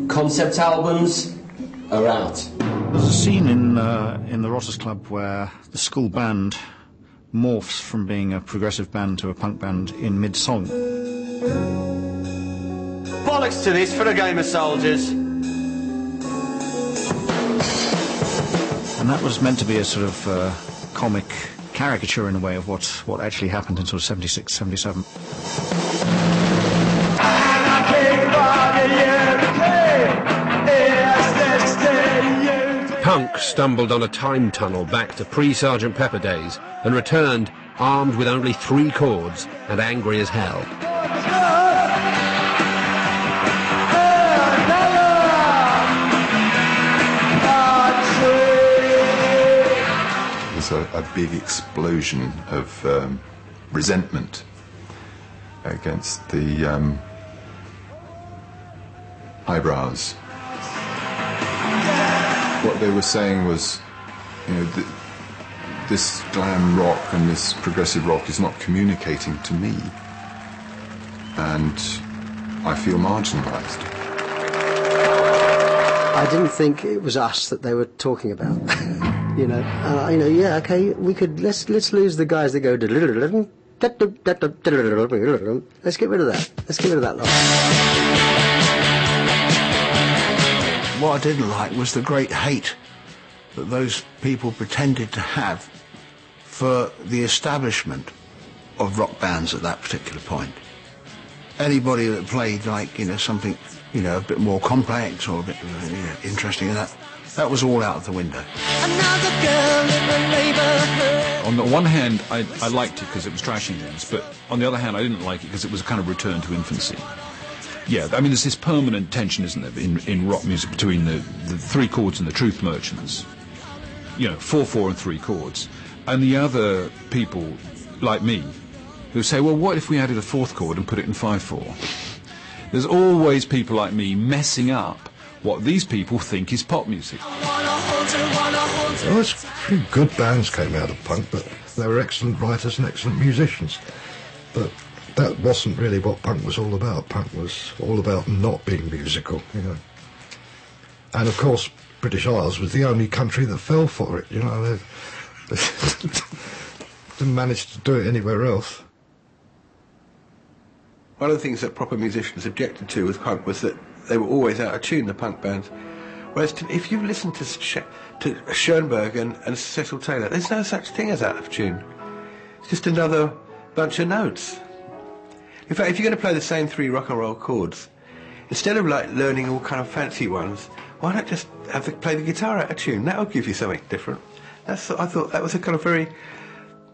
Concept albums are out. There's a scene in the Rotters Club where the school band morphs from being a progressive band to a punk band in mid-song. Bollocks to this for a game of soldiers. And that was meant to be a sort of comic caricature in a way of what actually happened in sort of 76, 77. Punk stumbled on a time tunnel back to pre-Sergeant Pepper days and returned armed with only 3 chords and angry as hell. There's a big explosion of resentment against the highbrows. What they were saying was, you know, this glam rock and this progressive rock is not communicating to me, and I feel marginalised. I didn't think it was us that they were talking about, you know. Yeah, okay, we could let's lose the guys that go. Let's get rid of that. Let's get rid of that lot. What I didn't like was the great hate that those people pretended to have for the establishment of rock bands at that particular point. Anybody that played, like, you know, something, you know, a bit more complex or a bit, you know, interesting, and that was all out of the window. Another girl in the neighborhood. On the one hand, I liked it because it was trashing things, but on the other hand, I didn't like it because it was a kind of return to infancy. Yeah, I mean, there's this permanent tension, isn't there, in rock music between the 3 chords and the truth merchants. You know, 4/4 and 3 chords. And the other people, like me, who say, well, what if we added a 4th chord and put it in 5/4? There's always people like me messing up what these people think is pop music. Well, it's pretty good bands came out of punk, but they were excellent writers and excellent musicians. But that wasn't really what punk was all about. Punk was all about not being musical, you know. And of course, British Isles was the only country that fell for it, you know. They didn't manage to do it anywhere else. One of the things that proper musicians objected to with punk was that they were always out of tune, the punk bands. Whereas if you listen to Schoenberg and Cecil Taylor, there's no such thing as out of tune. It's just another bunch of notes. In fact, if you're going to play the same 3 rock and roll chords, instead of like learning all kind of fancy ones, why not just play the guitar out of tune? That'll give you something different. I thought that was a kind of very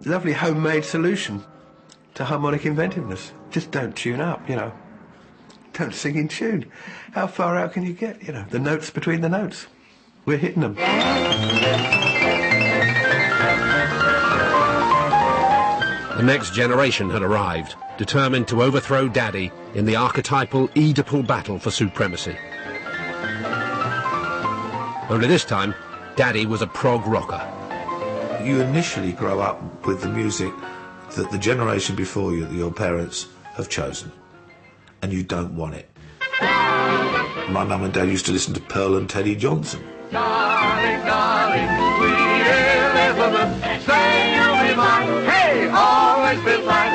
lovely homemade solution to harmonic inventiveness. Just don't tune up, you know. Don't sing in tune. How far out can you get, you know? The notes between the notes. We're hitting them. The next generation had arrived, determined to overthrow Daddy in the archetypal Oedipal battle for supremacy. Only this time, Daddy was a prog rocker. You initially grow up with the music that the generation before you, that your parents, have chosen, and you don't want it. My mum and dad used to listen to Pearl and Teddy Johnson. Darling, darling, sweet Elizabeth, say you'll be mine, hey, always be mine.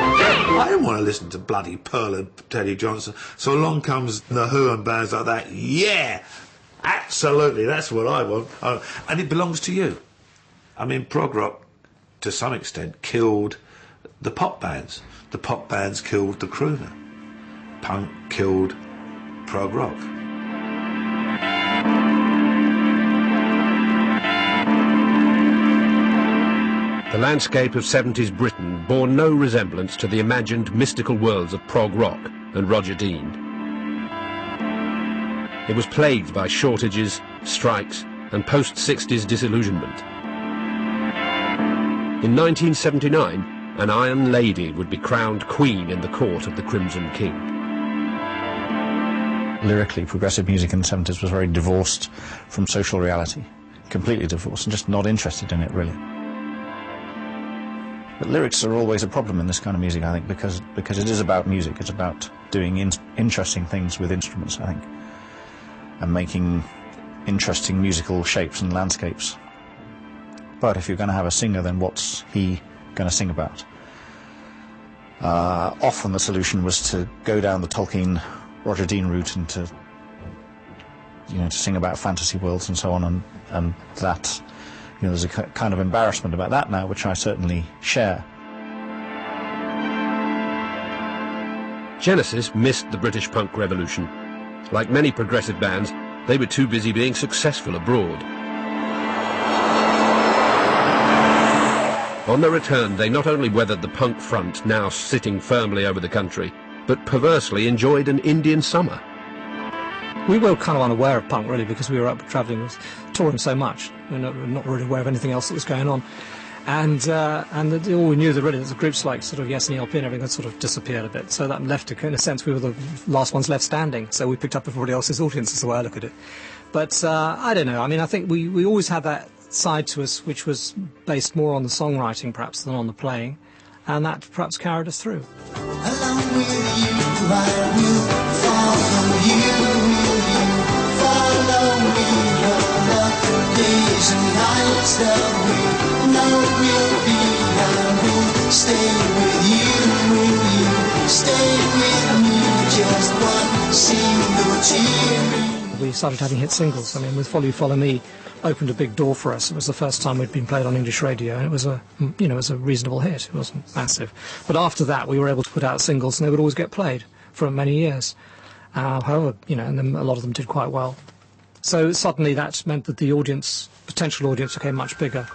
I didn't want to listen to bloody Pearl and Teddy Johnson, so along comes The Who and bands like that. Yeah, absolutely, that's what I want. And it belongs to you. I mean, prog rock, to some extent, killed the pop bands. The pop bands killed the crooner. Punk killed prog rock. The landscape of 70s Britain bore no resemblance to the imagined mystical worlds of prog rock and Roger Dean. It was plagued by shortages, strikes, and post-60s disillusionment. In 1979, an Iron Lady would be crowned Queen in the court of the Crimson King. Lyrically, progressive music in the 70s was very divorced from social reality, completely divorced, and just not interested in it, really. But lyrics are always a problem in this kind of music, I think, because it is about music. It's about doing interesting things with instruments, I think. and making interesting musical shapes and landscapes. But if you're going to have a singer, then what's he going to sing about? Often the solution was to go down the Tolkien, Roger Dean route and to sing about fantasy worlds and so on, and that, there's a kind of embarrassment about that now, which I certainly share. Genesis missed the British punk revolution. Like many progressive bands, they were too busy being successful abroad. On their return, they not only weathered the punk front, now sitting firmly over the country, but perversely enjoyed an Indian summer. We were kind of unaware of punk, really, because we were up travelling, touring so much. We were not really aware of anything else that was going on. And all we knew that really the groups like sort of Yes and ELP and everything had sort of disappeared a bit. So that left, in a sense, we were the last ones left standing. So we picked up everybody else's audience, is the way I look at it. But I don't know. I mean, I think we always had that side to us which was based more on the songwriting, perhaps, than on the playing. And that perhaps carried us through. Along with you, I will follow you. Follow me, days and nights that we know will be. I will stay with you, stay with me, just one single cheering. We started having hit singles. I mean, with Follow You, Follow Me opened a big door for us. It was the first time we'd been played on English radio, and it was a reasonable hit. It wasn't massive. But after that, we were able to put out singles, and they would always get played for many years. However, and then a lot of them did quite well. So suddenly that meant that the potential audience became much bigger.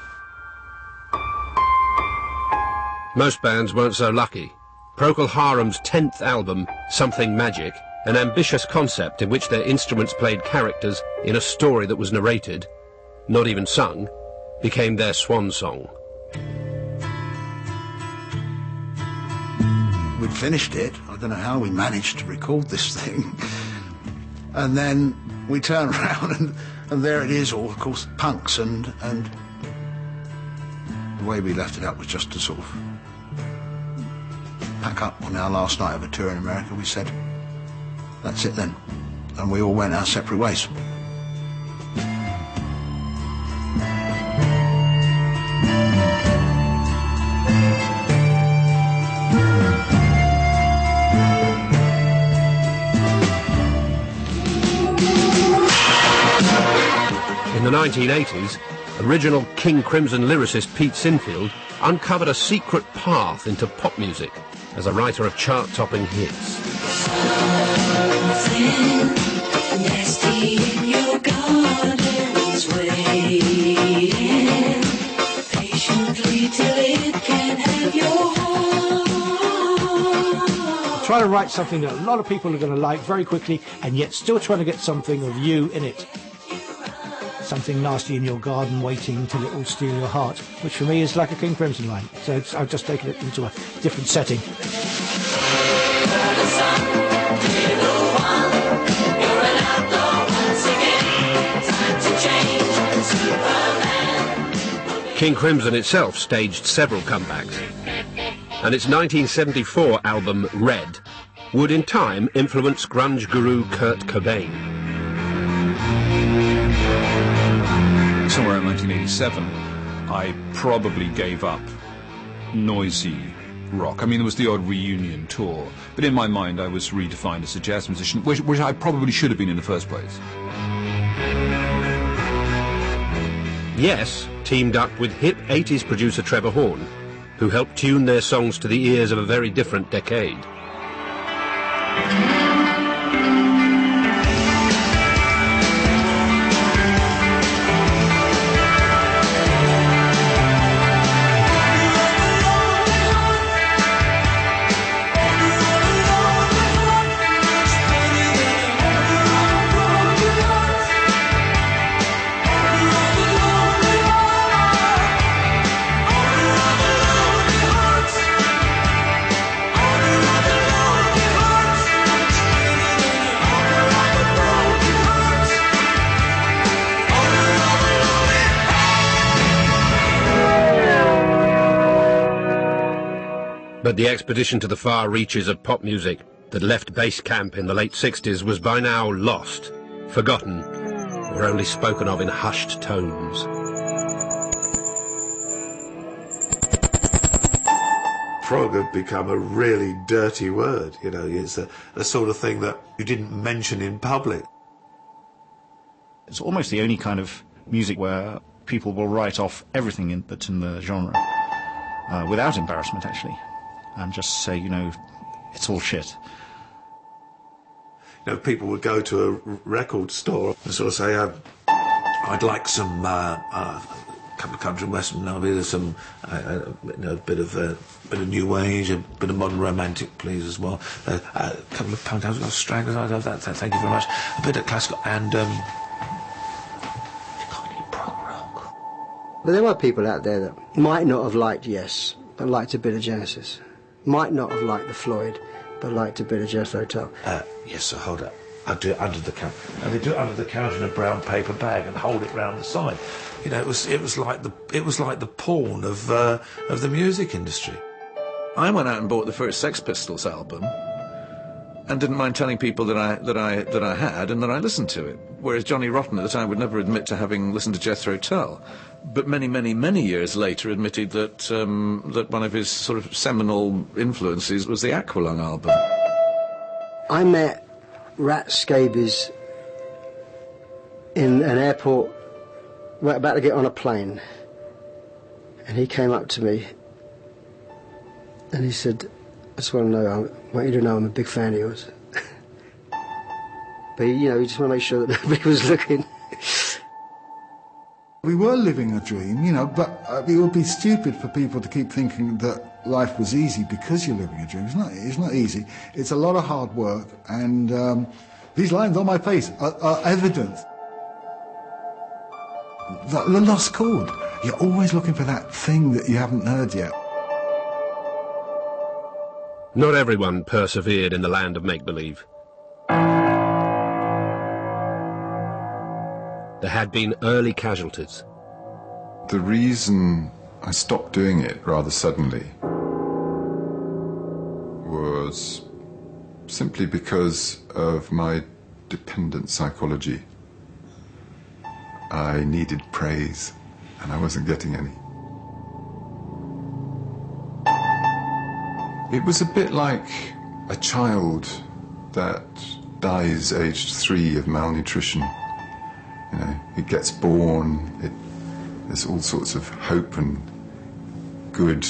Most bands weren't so lucky. Procol Harum's 10th album, Something Magic, an ambitious concept in which their instruments played characters in a story that was narrated, not even sung, became their swan song. We'd finished it. I don't know how we managed to record this thing. And then we turn around and there it is, all, of course, punks, and the way we left it up was just to sort of pack up on our last night of a tour in America. We said, that's it then. And we all went our separate ways. In the 1980s, original King Crimson lyricist Pete Sinfield uncovered a secret path into pop music as a writer of chart-topping hits. Try to write something that a lot of people are going to like very quickly, and yet still trying to get something of you in it. Something nasty in your garden waiting till it will steal your heart, which for me is like a King Crimson line. So I've just taken it into a different setting. King Crimson itself staged several comebacks, and its 1974 album Red would in time influence grunge guru Kurt Cobain. Somewhere in 1987, I probably gave up noisy rock. I mean, there was the odd reunion tour, but in my mind I was redefined as a jazz musician, which I probably should have been in the first place. Yes teamed up with hip 80s producer Trevor Horn, who helped tune their songs to the ears of a very different decade. But the expedition to the far reaches of pop music that left base camp in the late 60s was by now lost. forgotten, or only spoken of in hushed tones. Prog had become a really dirty word, you know, it's the sort of thing that you didn't mention in public. It's almost the only kind of music where people will write off everything that's in the genre, without embarrassment, actually, and just say, you know, it's all shit. You know, people would go to a record store and sort of say, I'd like some, a couple of country and western, there's some, you know, a bit of new age, a bit of modern romantic, please, as well. A couple of punk, I've got Stranglers, I'd have that, thank you very much. A bit of classical, and, But there were people out there that might not have liked Yes, but liked a bit of Genesis. Might not have liked the Floyd, but liked a bit of Jethro Tull. Yes, sir, hold it. I'll do it under the counter. And they do it under the counter in a brown paper bag and hold it round the side. You know, it was like the porn of the music industry. I went out and bought the first Sex Pistols album, and didn't mind telling people that I had and that I listened to it. Whereas Johnny Rotten at the time would never admit to having listened to Jethro Tull, but many years later admitted that that one of his sort of seminal influences was the Aqualung album. I met Rat Scabies in an airport. We're about to get on a plane, and he came up to me and he said, I just want you to know I'm a big fan of yours. But, you know, you just want to make sure that nobody was looking. We were living a dream, you know, but it would be stupid for people to keep thinking that life was easy because you're living a dream. It's not easy. It's a lot of hard work, and these lines on my face are evidence. The lost chord. You're always looking for that thing that you haven't heard yet. Not everyone persevered in the land of make-believe. There had been early casualties. The reason I stopped doing it rather suddenly was simply because of my dependent psychology. I needed praise, and I wasn't getting any. It was a bit like a child that dies aged 3 of malnutrition. You know, it gets born, there's all sorts of hope and good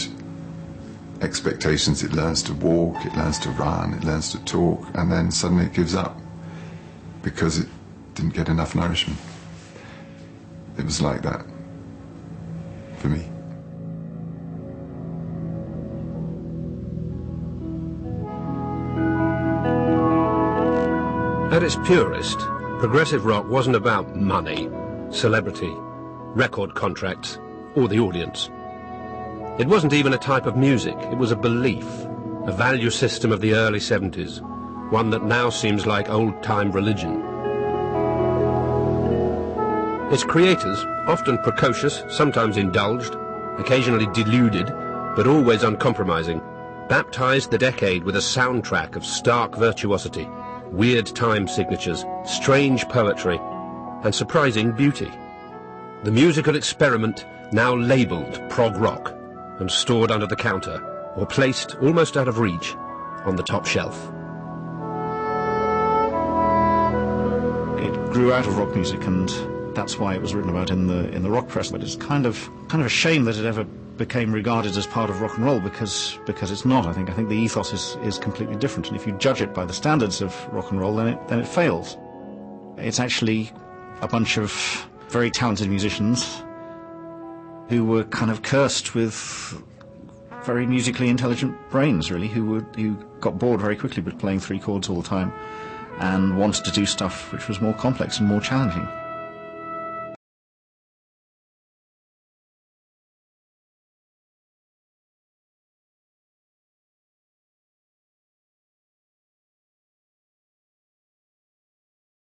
expectations. It learns to walk, it learns to run, it learns to talk, and then suddenly it gives up because it didn't get enough nourishment. It was like that for me. At its purest, progressive rock wasn't about money, celebrity, record contracts, or the audience. It wasn't even a type of music, it was a belief, a value system of the early 70s, one that now seems like old-time religion. Its creators, often precocious, sometimes indulged, occasionally deluded, but always uncompromising, baptized the decade with a soundtrack of stark virtuosity, weird time signatures, strange poetry, and surprising beauty. The musical experiment now labelled prog rock and stored under the counter, or placed almost out of reach on the top shelf. It grew out of rock music, and that's why it was written about in the rock press. But it's kind of a shame that it ever became regarded as part of rock and roll, because it's not. I think the ethos is completely different, and if you judge it by the standards of rock and roll, then it fails. It's actually a bunch of very talented musicians who were kind of cursed with very musically intelligent brains, really, who got bored very quickly with playing 3 chords all the time and wanted to do stuff which was more complex and more challenging.